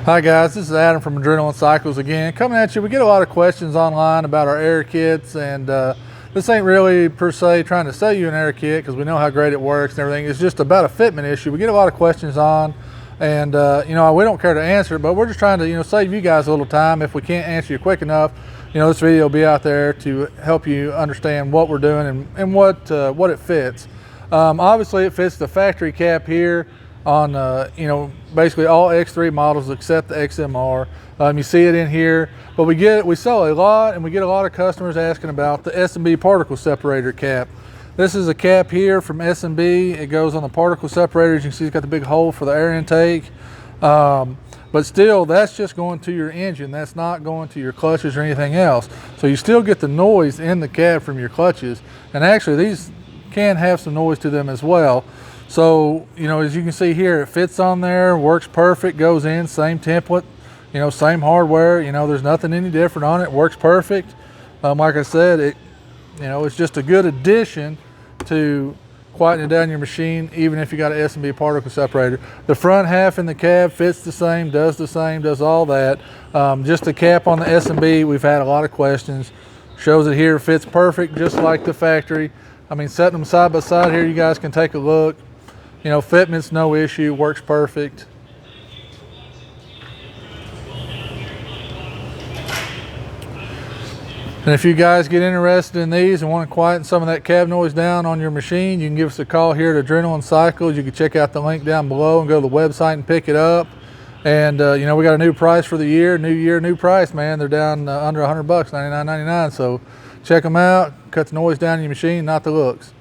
Hi guys, this is Adam from Adrenaline Cycles again, coming at you. We get a lot of questions online about our air kits, and this ain't really per se trying to sell you an air kit because we know how great it works and everything. It's just about a fitment issue. We get a lot of questions on, and we don't care to answer it, but we're just trying to save you guys a little time. If we can't answer you quick enough, this video will be out there to help you understand what we're doing and what it fits. Obviously, it fits the factory cap here on basically all X3 models except the XMR. You see it in here, but we sell a lot, and we get a lot of customers asking about the S&B Particle Separator cap. This is a cap here from S&B. It goes on the particle separator. As you can see, it's got the big hole for the air intake. But still, that's just going to your engine. That's not going to your clutches or anything else. So you still get the noise in the cab from your clutches. And actually, these can have some noise to them as well. So, as you can see here, it fits on there, works perfect, goes in, same template, same hardware, there's nothing any different on it, works perfect. Like I said, it's just a good addition to quietening down your machine, even if you got an S&B particle separator. The front half in the cab fits the same, does all that. Just the cap on the S&B, we've had a lot of questions. Shows it here, fits perfect, just like the factory. I mean, setting them side by side here, you guys can take a look. Fitment's no issue, works perfect. And if you guys get interested in these and want to quieten some of that cab noise down on your machine, you can give us a call here at Adrenaline Cycles. You can check out the link down below and go to the website and pick it up. And we got a new price for the year, new price, man. They're down under $100, $99.99. So check them out. Cut the noise down in your machine, not the looks.